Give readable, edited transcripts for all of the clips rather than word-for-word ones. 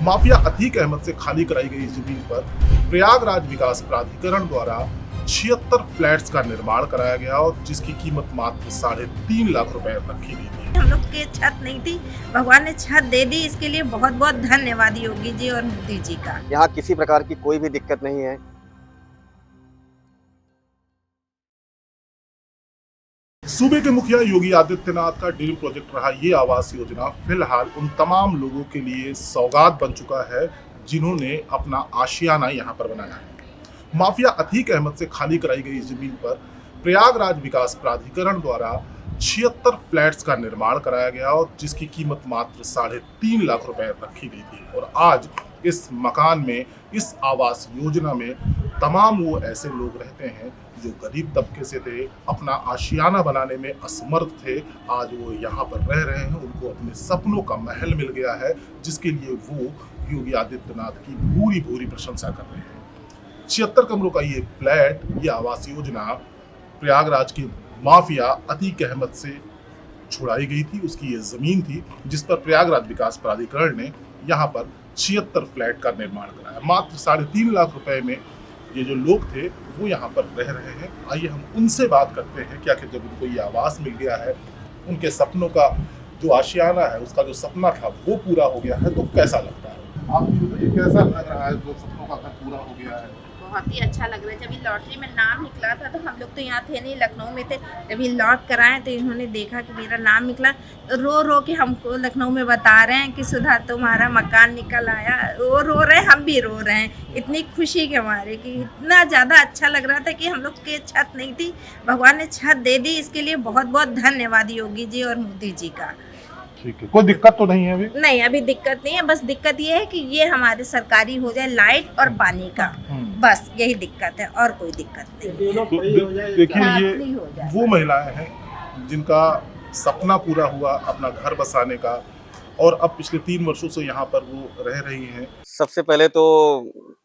Mafia Atiq Ahmad से खाली कराई गई जमीन पर प्रयागराज विकास प्राधिकरण द्वारा 76 फ्लैट्स का निर्माण कराया गया और जिसकी कीमत मात्र 3.5 लाख रुपए रखी गई थी। हम लोग के छत नहीं थी, भगवान ने छत दे दी, इसके लिए बहुत बहुत धन्यवाद योगी जी और मोदी जी का। यहाँ किसी प्रकार की कोई भी दिक्कत नहीं है। सूबे के मुखिया योगी आदित्यनाथ का ड्रीम प्रोजेक्ट रहा ये आवास योजना फिलहाल उन तमाम लोगों के लिए सौगात बन चुका है जिन्होंने अपना आशियाना यहाँ पर बनाया है। माफिया अतीक अहमद से खाली कराई गई जमीन पर प्रयागराज विकास प्राधिकरण द्वारा 76 फ्लैट्स का निर्माण कराया गया और जिसकी कीमत मात्र 3.5 लाख रुपए रखी गई थी। और आज इस मकान में, इस आवास योजना में तमाम वो ऐसे लोग रहते हैं जो गरीब तबके से थे, अपना आशियाना बनाने में असमर्थ थे, आज वो यहाँ पर रह रहे हैं। उनको अपने सपनों का महल मिल गया है जिसके लिए वो योगी आदित्यनाथ की भूरी भूरी प्रशंसा कर रहे हैं। 76 कमरों का ये फ्लैट, ये आवास योजना प्रयागराज के माफिया अतीक अहमद से छुड़ाई गई थी। उसकी ये जमीन थी जिस पर प्रयागराज विकास प्राधिकरण ने यहाँ पर 76 फ्लैट का निर्माण कराया। मात्र 3.5 लाख रुपए में ये जो लोग थे वो यहाँ पर रह रहे हैं। आइए हम उनसे बात करते हैं कि आखिर जब उनको ये आवास मिल गया है, उनके सपनों का जो आशियाना है, उसका जो सपना था वो पूरा हो गया है, तो कैसा लगता है? आप भी बताइए कैसा लग रहा है जो सपनों का घर पूरा हो गया है? बहुत ही अच्छा लग रहा है। जब ये लॉटरी में नाम निकला था तो हम लोग तो यहाँ थे नहीं, लखनऊ में थे। जब ये लॉट कराए तो इन्होंने देखा कि मेरा नाम निकला, रो रो के हमको लखनऊ में बता रहे हैं कि सुधा तुम्हारा मकान निकल आया। वो रो रहे हैं, हम भी रो रहे हैं, इतनी खुशी के हमारे कि इतना ज़्यादा अच्छा लग रहा था कि हम लोग के छत नहीं थी, भगवान ने छत दे दी। इसके लिए बहुत बहुत धन्यवाद योगी जी और मोदी जी का। ठीक है, कोई दिक्कत तो नहीं है अभी? नहीं, अभी दिक्कत नहीं है। बस दिक्कत ये है कि ये हमारे सरकारी हो जाए, लाइट और पानी का, बस यही दिक्कत है और कोई दिक्कत नहीं। देखिए ये वो महिलाएं हैं जिनका सपना पूरा हुआ अपना घर बसाने का, और अब पिछले 3 वर्षों से यहाँ पर वो रह रही हैं। सबसे पहले तो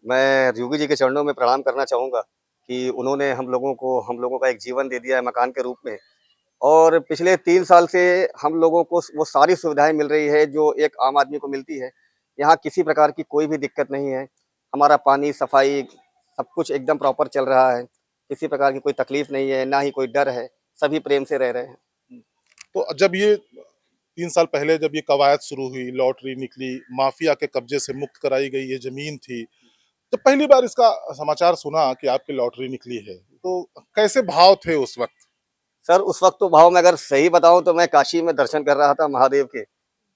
मैं योगी जी के चरणों में प्रणाम करना चाहूँगा कि उन्होंने हम लोगों का एक जीवन दे दिया है मकान के रूप में, और पिछले 3 साल से हम लोगों को वो सारी सुविधाएं मिल रही है जो एक आम आदमी को मिलती है। यहाँ किसी प्रकार की कोई भी दिक्कत नहीं है। हमारा पानी, सफाई, सब कुछ एकदम प्रॉपर चल रहा है। किसी प्रकार की कोई तकलीफ नहीं है, ना ही कोई डर है। सभी प्रेम से रह रहे हैं। तो जब ये 3 साल पहले जब ये कवायद शुरू हुई, लॉटरी निकली, माफिया के कब्जे से मुक्त कराई गई ये जमीन थी, तो पहली बार इसका समाचार सुना कि आपकी लॉटरी निकली है, तो कैसे भाव थे उस वक्त? सर, उस वक्त तो भाव में अगर सही बताऊं तो मैं काशी में दर्शन कर रहा था महादेव के,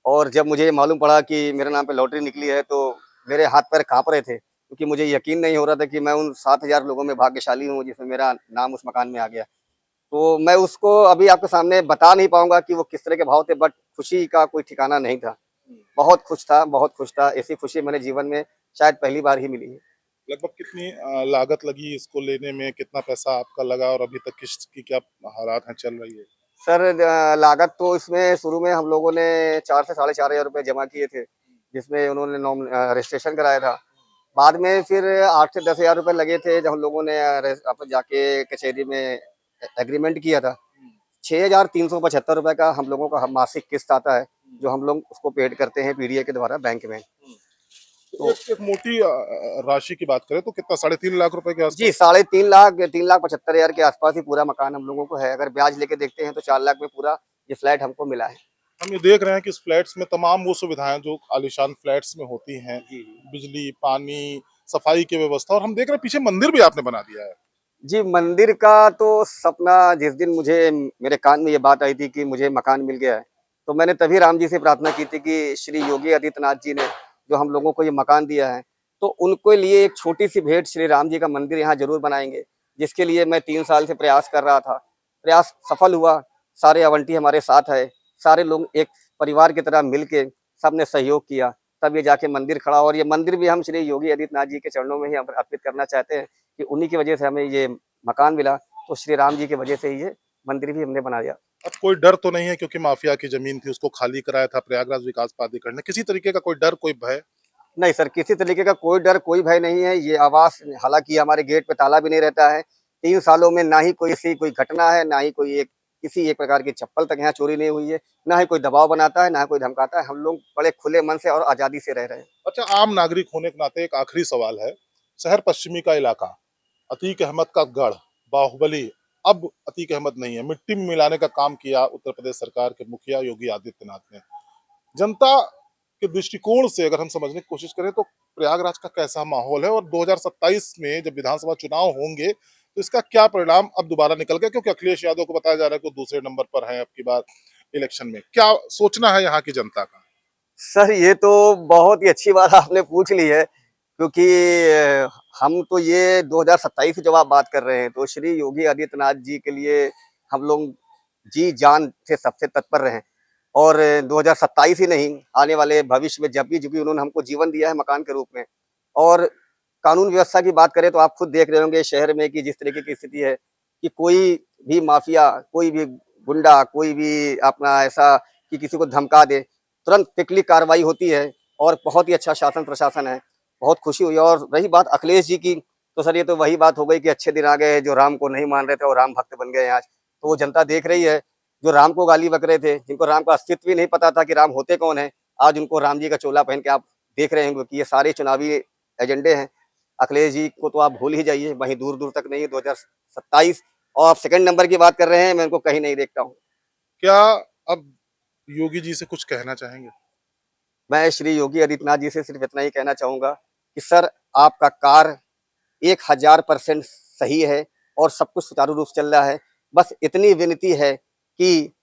और जब मुझे मालूम पड़ा कि मेरे नाम पे लॉटरी निकली है तो मेरे हाथ पैर कांप रहे थे, क्योंकि मुझे यकीन नहीं हो रहा था कि मैं उन 7,000 लोगों में भाग्यशाली हूँ जिसमें मेरा नाम उस मकान में आ गया। तो मैं उसको अभी आपके सामने बता नहीं पाऊंगा कि वो किस तरह के भाव थे, बट खुशी का कोई ठिकाना नहीं था। बहुत खुश था, बहुत खुश था। ऐसी खुशी मैंने जीवन में शायद पहली बार ही मिली है। लगभग कितनी लागत लगी इसको लेने में, कितना पैसा आपका लगा और अभी तक किस्त की क्या हालात हैं, चल रही है? सर, लागत तो इसमें शुरू में हम लोगों ने 4 से 4,500 रुपये जमा किए थे, जिसमें उन्होंने रजिस्ट्रेशन कराया था। बाद में फिर 8 से 10,000 रुपये लगे थे जब हम लोगों ने आप जाके कचहरी में एग्रीमेंट किया था। 6,375 रुपये का हम लोगों का मासिक किस्त आता है, जो हम लोग उसको पेड करते हैं पीडीए के द्वारा बैंक में। तो एक मोटी राशि की बात करें तो कितना, 3.5 लाख रुपए के आसपास? जी, 3.5 लाख, 3,75,000 के आसपास ही पूरा मकान हम लोगों को है। अगर ब्याज लेके देखते हैं तो 4 लाख में पूरा ये फ्लैट हमको मिला है। हम ये देख रहे हैं कि इस फ्लैट्स में तमाम वो सुविधाएं जो आलीशान फ्लैट्स में होती हैं, बिजली, पानी, सफाई की व्यवस्था, और हम देख रहे हैं पीछे मंदिर भी आपने बना दिया है। जी, मंदिर का तो सपना जिस दिन मुझे मेरे कान में ये बात आई थी कि मुझे मकान मिल गया है, तो मैंने तभी राम जी से प्रार्थना की थी कि श्री योगी आदित्यनाथ जी ने जो हम लोगों को ये मकान दिया है, तो उनके लिए एक छोटी सी भेंट श्री राम जी का मंदिर यहाँ जरूर बनाएंगे, जिसके लिए मैं 3 साल से प्रयास कर रहा था। प्रयास सफल हुआ। सारे आवंटी हमारे साथ है, सारे लोग एक परिवार की तरह मिल के सबने सहयोग किया, तब ये जाके मंदिर खड़ा। और ये मंदिर भी हम श्री योगी आदित्यनाथ जी के चरणों में ही अर्पित करना चाहते हैं कि उन्हीं की वजह से हमें ये मकान मिला, तो श्री राम जी की वजह से ये मंदिर भी हमने बना दिया। अब कोई डर तो नहीं है, क्योंकि माफिया की जमीन थी, उसको खाली कराया था प्रयागराज विकास प्राधिकरण ने, किसी तरीके का कोई डर, कोई भय? नहीं सर, किसी तरीके का कोई डर, कोई भय नहीं है। ये आवास, हालांकि हमारे गेट पे ताला भी नहीं रहता है। 3 सालों में ना ही कोई ऐसी कोई घटना है, ना ही कोई एक किसी एक प्रकार की चप्पल तक यहाँ चोरी नहीं हुई है, ना ही कोई दबाव बनाता है, ना ही कोई धमकाता है। हम लोग बड़े खुले मन से और आज़ादी से रह रहे हैं। अच्छा, आम नागरिक होने के नाते एक आखिरी सवाल है। शहर पश्चिमी का इलाका, अतीक अहमद का गढ़, बाहुबली, अब अतीक अहमद नहीं है, मिट्टी में मिलाने का काम किया उत्तर प्रदेश सरकार के मुखिया योगी आदित्यनाथ ने। जनता के दृष्टिकोण से अगर हम समझने की कोशिश करें तो प्रयागराज का कैसा माहौल है, और 2027 में जब विधानसभा चुनाव होंगे तो इसका क्या परिणाम अब दोबारा निकल गया, क्योंकि अखिलेश यादव को बताया जा रहा है कि वो दूसरे नंबर पर है अब की बार इलेक्शन में। क्या सोचना है यहाँ की जनता का? सर, ये तो बहुत ही अच्छी बात आपने पूछ ली है, क्योंकि हम तो ये 2027 की जब आप बात कर रहे हैं तो श्री योगी आदित्यनाथ जी के लिए हम लोग जी जान से सबसे तत्पर रहे हैं। और 2027 ही नहीं, आने वाले भविष्य में जब भी उन्होंने हमको जीवन दिया है मकान के रूप में। और कानून व्यवस्था की बात करें तो आप खुद देख रहे होंगे शहर में कि जिस तरीके की स्थिति है कि कोई भी माफिया, कोई भी गुंडा, कोई भी अपना ऐसा कि किसी को धमका दे, तुरंत पिकली कार्रवाई होती है। और बहुत ही अच्छा शासन प्रशासन है, बहुत खुशी हुई। और रही बात अखिलेश जी की, तो सर ये तो वही बात हो गई कि अच्छे दिन आ गए, जो राम को नहीं मान रहे थे और राम भक्त बन गए आज। तो वो जनता देख रही है, जो राम को गाली बक रहे थे, जिनको राम का अस्तित्व भी नहीं पता था कि राम होते कौन है, आज उनको राम जी का चोला पहन के आप देख रहे होंगे कि ये सारे चुनावी एजेंडे हैं। अखिलेश जी को तो आप भूल ही जाइए, वहीं दूर दूर तक नहीं है 2027। और आप सेकंड नंबर की बात कर रहे हैं, मैं उनको कहीं नहीं देखता हूँ। क्या अब योगी जी से कुछ कहना चाहेंगे? मैं श्री योगी आदित्यनाथ जी से सिर्फ इतना ही कहना चाहूंगा कि सर, आपका कार्य 1000% सही है और सब कुछ सुचारू रूप से चल रहा है। बस इतनी विनती है कि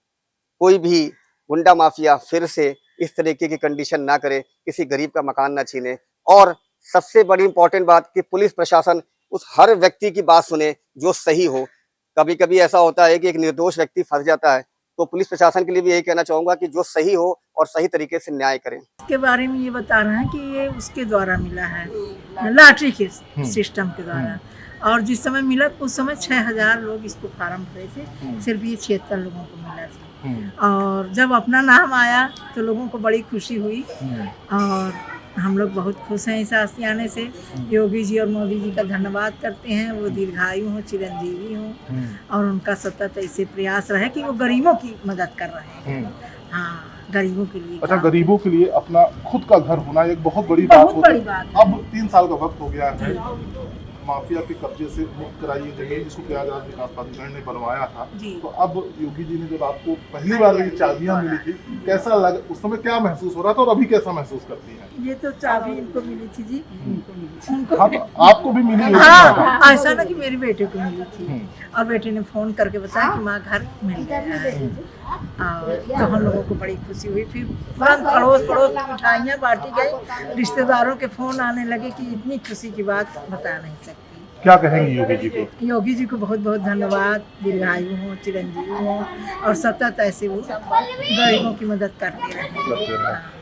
कोई भी गुंडा माफिया फिर से इस तरीके की कंडीशन ना करे, किसी गरीब का मकान ना छीने। और सबसे बड़ी इंपॉर्टेंट बात कि पुलिस प्रशासन उस हर व्यक्ति की बात सुने जो सही हो। कभी कभी ऐसा होता है कि एक निर्दोष व्यक्ति फंस जाता है, तो पुलिस प्रशासन के लिए भी यही कहना चाहूंगा कि जो सही हो और सही तरीके से न्याय करें। के बारे में ये बता रहे हैं कि ये उसके द्वारा मिला है, लॉटरी के सिस्टम के द्वारा। और जिस समय मिला उस समय 6000 लोग इसको फार्म भरे थे, सिर्फ ये 76 लोगों को मिला था। और जब अपना नाम आया तो लोगों को बड़ी खुशी हुई और हम लोग बहुत खुश हैं इस आशियाने से। योगी जी और मोदी जी का धन्यवाद करते हैं, वो दीर्घायु हों, चिरंजीवी हों और उनका सतत ऐसे प्रयास रहे कि वो गरीबों की मदद कर रहे हैं। हाँ, गरीबों के लिए। अच्छा, गरीबों के लिए अपना खुद का घर होना एक बहुत बड़ी बात होती है। अब 3 साल का वक्त हो गया है, माफिया के कब्जे से मुक्त कराई जमीन जिसको प्रयागराज विकास प्राधिकरण ने बनवाया था। तो अब योगी जी ने जब आपको पहली बार ये चाबियां मिली थी, कैसा लगा? उस समय क्या महसूस हो रहा था और अभी कैसा महसूस करती हैं? ये तो चाबी इनको मिली थी जी, हाँ, तो आपको भी मिली? हाँ, ऐसा ना कि मेरी बेटे को मिली थी और बेटे ने फोन करके बताया कि माँ घर मिल गया है। और तो हम लोगों को बड़ी खुशी हुई। फिर तुरंत अड़ोस पड़ोस में मिठाइयाँ बांटी गई, रिश्तेदारों के फोन आने लगे कि इतनी खुशी की बात बता नहीं सकती। क्या कहेंगे योगी जी को? योगी जी को बहुत बहुत धन्यवाद, दीर्घायु हो, चिरंजीवी हो और सतत ऐसे वो गरीबों की मदद करते रहे।